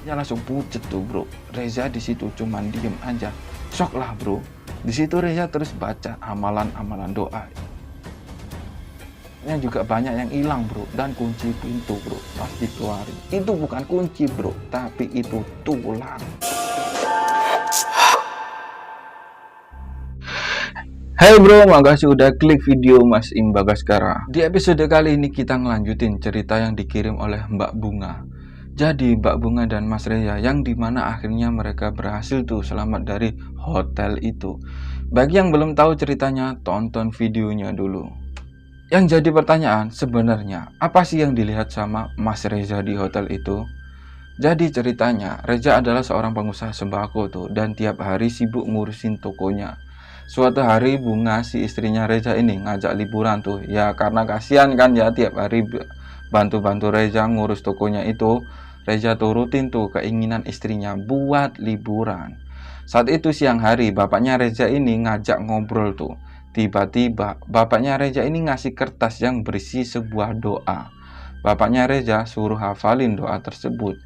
Ya langsung pucet tuh bro. Reza di situ cuman diem aja, shock lah bro. Di situ Reza terus baca amalan-amalan doa. Nya juga banyak yang hilang bro, dan kunci pintu bro pas dikeluarin itu bukan kunci bro, tapi itu tulang. Hai bro, makasih udah klik video Mas Im Bagaskara. Di episode kali ini kita ngelanjutin cerita yang dikirim oleh Mbak Bunga. Jadi Mbak Bunga dan Mas Reza yang dimana akhirnya mereka berhasil tuh selamat dari hotel itu. Bagi yang belum tahu ceritanya, tonton videonya dulu. Yang jadi pertanyaan sebenarnya apa sih yang dilihat sama Mas Reza di hotel itu? Jadi ceritanya Reza adalah seorang pengusaha sembako tuh, dan tiap hari sibuk ngurusin tokonya. Suatu hari Bunga si istrinya Reza ini ngajak liburan tuh, ya karena kasihan kan ya tiap hari bantu-bantu Reza ngurus tokonya itu. Reza turutin tuh keinginan istrinya buat liburan. Saat itu siang hari bapaknya Reza ini ngajak ngobrol tuh. Tiba-tiba bapaknya Reza ini ngasih kertas yang berisi sebuah doa. Bapaknya Reza suruh hafalin doa tersebut.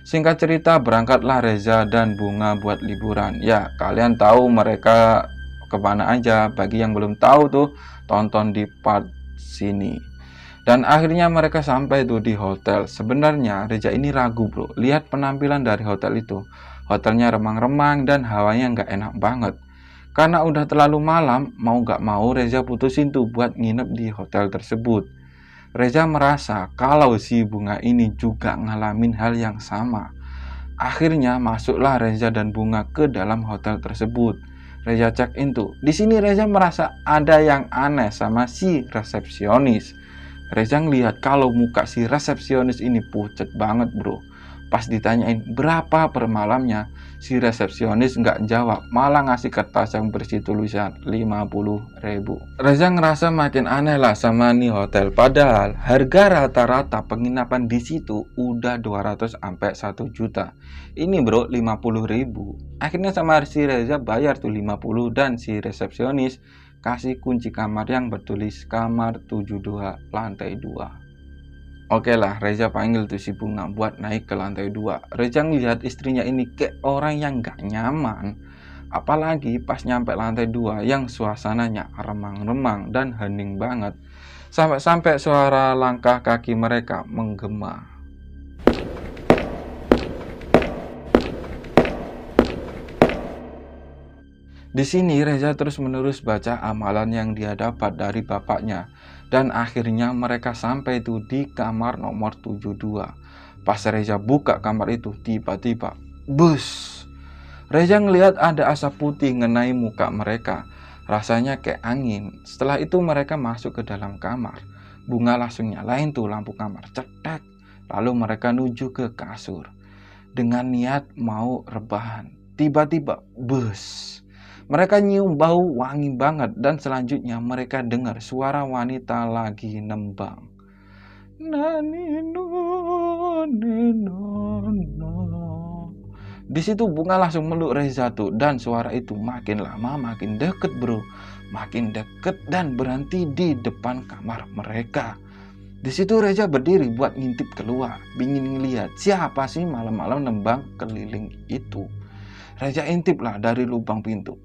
Singkat cerita berangkatlah Reza dan Bunga buat liburan. Ya kalian tahu mereka kemana aja. Bagi yang belum tahu tuh tonton di part sini. Dan akhirnya mereka sampai tuh di hotel. Sebenarnya Reza ini ragu bro, lihat penampilan dari hotel itu. Hotelnya remang-remang dan hawanya nggak enak banget. Karena udah terlalu malam, mau gak mau Reza putusin tuh buat nginep di hotel tersebut. Reza merasa kalau si Bunga ini juga ngalamin hal yang sama. Akhirnya masuklah Reza dan Bunga ke dalam hotel tersebut. Reza check in tuh. Di sini Reza merasa ada yang aneh sama si resepsionis. Reza ngelihat kalau muka si resepsionis ini pucet banget bro. Pas ditanyain berapa per malamnya, si resepsionis nggak jawab, malah ngasih kertas yang berisi tulisan 50.000. Reza ngerasa makin aneh lah sama nih hotel. Padahal harga rata-rata penginapan di situ udah 200 sampai 1 juta. Ini bro 50.000. Akhirnya sama si Reza bayar tuh 50 dan si resepsionis kasih kunci kamar yang bertulis kamar 72 lantai 2. Oke lah, Reza panggil tuh si Bunga buat naik ke lantai 2. Reza ngeliat istrinya ini kayak orang yang gak nyaman. Apalagi pas nyampe lantai 2 yang suasananya remang-remang dan hening banget. Sampai-sampai suara langkah kaki mereka menggema. Di sini Reza terus-menerus baca amalan yang dia dapat dari bapaknya. Dan akhirnya mereka sampai tuh di kamar nomor 72. Pas Reza buka kamar itu, tiba-tiba bus. Reza ngelihat ada asap putih ngenai muka mereka. Rasanya kayak angin. Setelah itu mereka masuk ke dalam kamar. Bunga langsung nyalain tuh lampu kamar, cetek. Lalu mereka menuju ke kasur dengan niat mau rebahan. Tiba-tiba bus. Mereka nyium bau wangi banget dan selanjutnya mereka dengar suara wanita lagi nembang. Di situ Bunga langsung meluk Reza tuh, dan suara itu makin lama makin deket bro. Makin deket dan berhenti di depan kamar mereka. Di situ Reza berdiri buat ngintip keluar, bingin ngeliat siapa sih malam-malam nembang keliling itu. Reza intip lah dari lubang pintu.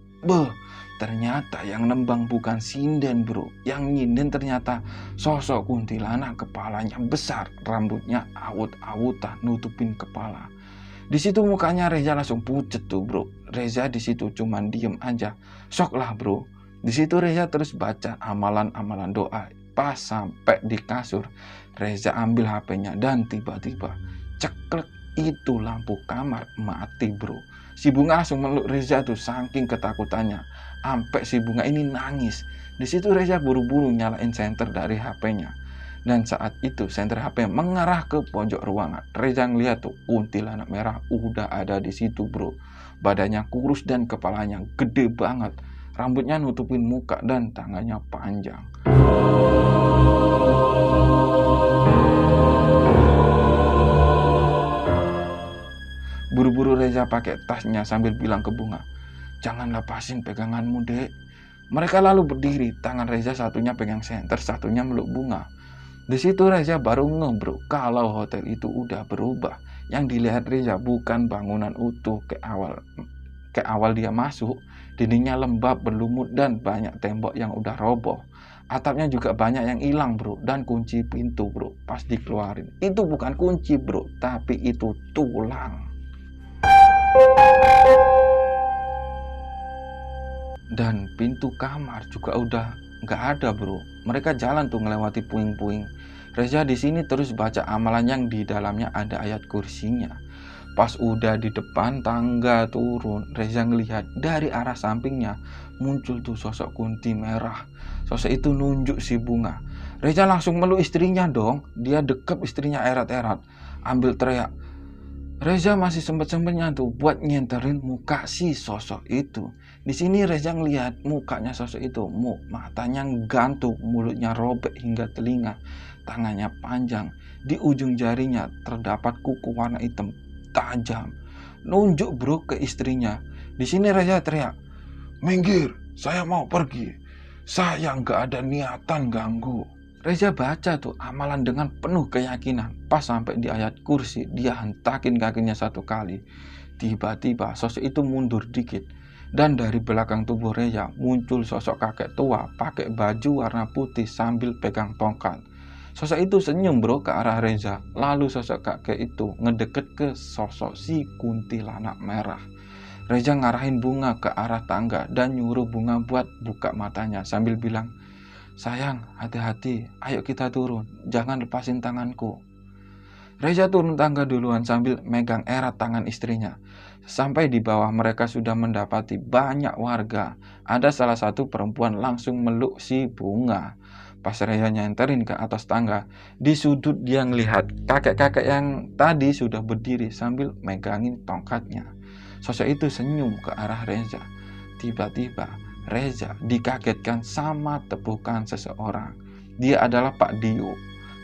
Ternyata yang nembang bukan sinden bro. Yang nyinden ternyata sosok kuntilanak, kepalanya besar, rambutnya awut-awutan nutupin kepala. Di situ mukanya Reza langsung pucet tuh bro. Reza di situ cuman diem aja, shock lah bro. Di situ Reza terus baca amalan-amalan doa. Pas sampai di kasur, Reza ambil HP-nya dan tiba-tiba ceklek, itu lampu kamar mati bro. Si Bunga langsung meluk Reza tuh saking ketakutannya. Sampai si Bunga ini nangis. Di situ Reza buru-buru nyalain senter dari HP-nya. Dan saat itu senter HP mengarah ke pojok ruangan. Reza ngeliat tuh kuntilanak merah udah ada di situ bro. Badannya kurus dan kepalanya gede banget. Rambutnya nutupin muka dan tangannya panjang. Buru-buru Reza pakai tasnya sambil bilang ke Bunga, "Jangan lepasin peganganmu dek." Mereka lalu berdiri, tangan Reza satunya pegang senter, satunya meluk Bunga. Di situ Reza baru ngeh bro, kalau hotel itu udah berubah. Yang dilihat Reza bukan bangunan utuh ke awal dia masuk, dindingnya lembab, berlumut, dan banyak tembok yang udah roboh. Atapnya juga banyak yang hilang bro, dan kunci pintu bro, pas dikeluarin. Itu bukan kunci bro, tapi itu tulang. Dan pintu kamar juga udah nggak ada bro. Mereka jalan tuh ngelewati puing-puing. Reza di sini terus baca amalan yang di dalamnya ada ayat kursinya. Pas udah di depan tangga turun, Reza ngelihat dari arah sampingnya muncul tuh sosok kunti merah. Sosok itu nunjuk si Bunga. Reza langsung meluk istrinya dong. Dia dekep istrinya erat-erat, ambil teriak. Reza masih sempet-sempetnya tuh buat nyenterin muka si sosok itu. Di sini Reza ngelihat mukanya sosok itu, matanya gantung, mulutnya robek hingga telinga, tangannya panjang, di ujung jarinya terdapat kuku warna hitam tajam. Nunjuk bro ke istrinya. Di sini Reza teriak, "Minggir, saya mau pergi. Saya nggak ada niatan ganggu." Reza baca tuh amalan dengan penuh keyakinan. Pas sampai di ayat kursi, dia hentakin kakinya satu kali. Tiba-tiba sosok itu mundur dikit. Dan dari belakang tubuh Reza muncul sosok kakek tua pakai baju warna putih sambil pegang tongkat. Sosok itu senyum bro ke arah Reza. Lalu sosok kakek itu ngedeket ke sosok si kuntilanak merah. Reza ngarahin Bunga ke arah tangga dan nyuruh Bunga buat buka matanya sambil bilang, "Sayang, hati-hati, ayo kita turun, jangan lepasin tanganku." Reza turun tangga duluan sambil megang erat tangan istrinya. Sampai di bawah mereka sudah mendapati banyak warga. Ada salah satu perempuan langsung meluk si Bunga. Pas Reza nyenterin ke atas tangga, di sudut dia ngelihat kakek-kakek yang tadi sudah berdiri sambil megangin tongkatnya. Sosok itu senyum ke arah Reza. Tiba-tiba Reza dikagetkan sama tepukan seseorang. Dia adalah Pak Dio.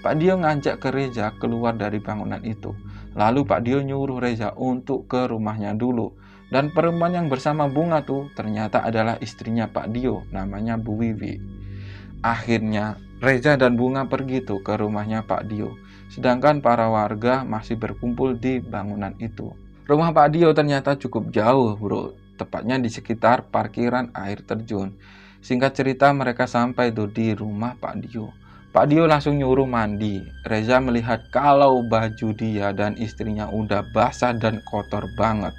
Pak Dio ngajak ke Reza keluar dari bangunan itu. Lalu Pak Dio nyuruh Reza untuk ke rumahnya dulu. Dan perempuan yang bersama Bunga tuh ternyata adalah istrinya Pak Dio, namanya Bu Wiwi. Akhirnya Reza dan Bunga pergi tuh ke rumahnya Pak Dio. Sedangkan para warga masih berkumpul di bangunan itu. Rumah Pak Dio ternyata cukup jauh bro. Tepatnya di sekitar parkiran air terjun. Singkat cerita mereka sampai tuh di rumah Pak Dio. Pak Dio langsung nyuruh mandi. Reza melihat kalau baju dia dan istrinya udah basah dan kotor banget.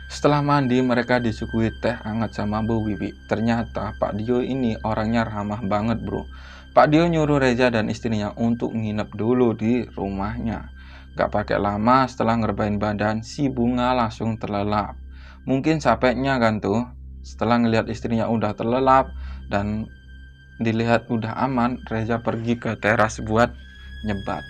Setelah mandi mereka disuguhi teh hangat sama Bu Wiwi. Ternyata Pak Dio ini orangnya ramah banget bro. Pak Dio nyuruh Reza dan istrinya untuk nginep dulu di rumahnya. Gak pakai lama setelah ngerebain badan, si Bunga langsung terlelap. Mungkin capeknya kan tuh, setelah ngelihat istrinya udah terlelap dan dilihat udah aman, Reza pergi ke teras buat nyebat.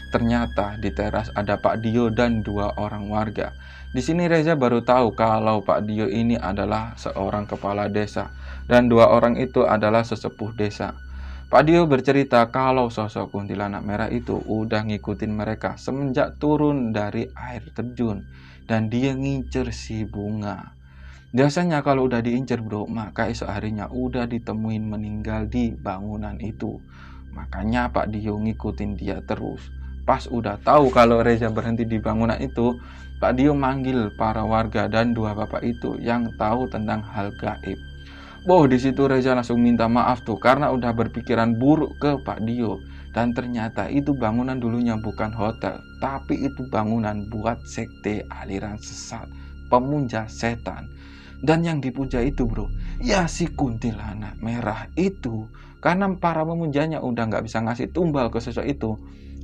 Ternyata di teras ada Pak Dio dan 2 orang warga. Di sini Reza baru tahu kalau Pak Dio ini adalah seorang kepala desa dan 2 orang itu adalah sesepuh desa. Pak Dio bercerita kalau sosok kuntilanak merah itu udah ngikutin mereka semenjak turun dari air terjun dan dia ngincer si Bunga. Biasanya kalau udah diincer bro, maka esok harinya udah ditemuin meninggal di bangunan itu. Makanya Pak Dio ngikutin dia terus. Pas udah tahu kalau Reza berhenti di bangunan itu, Pak Dio manggil para warga dan 2 bapak itu yang tahu tentang hal gaib. Di situ Reza langsung minta maaf tuh karena udah berpikiran buruk ke Pak Dio. Dan ternyata itu bangunan dulunya bukan hotel, tapi itu bangunan buat sekte aliran sesat, pemuja setan. Dan yang dipuja itu bro, ya si kuntilanak merah itu. Karena para pemujanya udah gak bisa ngasih tumbal ke sosok itu,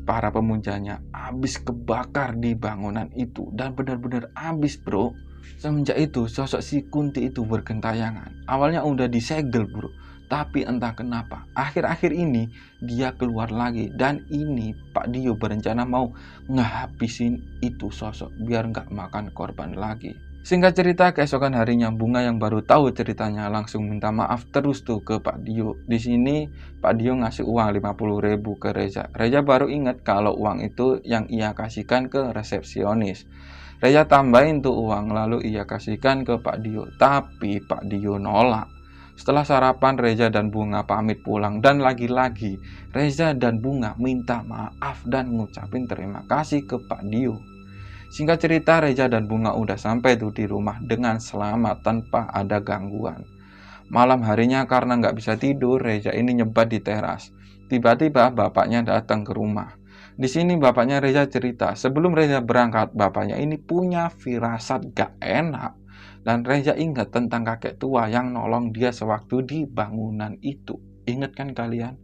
para pemujanya habis kebakar di bangunan itu. Dan benar-benar habis bro. Semenjak itu sosok si Kunti itu bergentayangan. Awalnya udah disegel bro, tapi entah kenapa akhir-akhir ini dia keluar lagi. Dan ini Pak Dio berencana mau ngehabisin itu sosok biar nggak makan korban lagi. Singkat cerita, keesokan harinya Bunga yang baru tahu ceritanya langsung minta maaf terus tuh ke Pak Dio. Di sini Pak Dio ngasih uang 50.000 ke Reza. Reza baru ingat kalau uang itu yang ia kasihkan ke resepsionis. Reza tambahin tuh uang lalu ia kasihkan ke Pak Dio. Tapi Pak Dio nolak. Setelah sarapan, Reza dan Bunga pamit pulang dan lagi-lagi Reza dan Bunga minta maaf dan ngucapin terima kasih ke Pak Dio. Singkat cerita, Reza dan Bunga udah sampai tuh di rumah dengan selamat tanpa ada gangguan. Malam harinya karena nggak bisa tidur, Reza ini nyebat di teras. Tiba-tiba bapaknya datang ke rumah. Di sini bapaknya Reza cerita, sebelum Reza berangkat, bapaknya ini punya firasat gak enak. Dan Reza ingat tentang kakek tua yang nolong dia sewaktu di bangunan itu. Ingat kan kalian?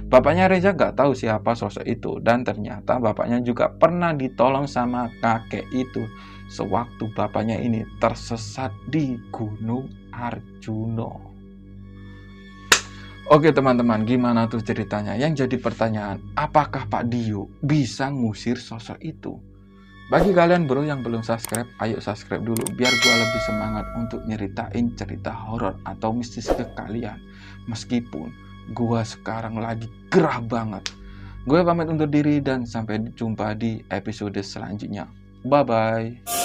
Bapaknya Reza gak tahu siapa sosok itu. Dan ternyata bapaknya juga pernah ditolong sama kakek itu sewaktu bapaknya ini tersesat di Gunung Arjuno. Oke teman-teman, gimana tuh ceritanya? Yang jadi pertanyaan, apakah Pak Dio bisa ngusir sosok itu? Bagi kalian bro yang belum subscribe, ayo subscribe dulu biar gue lebih semangat untuk nyeritain cerita horor atau mistis ke kalian. Meskipun gue sekarang lagi gerah banget. Gue pamit undur diri dan sampai jumpa di episode selanjutnya. Bye bye.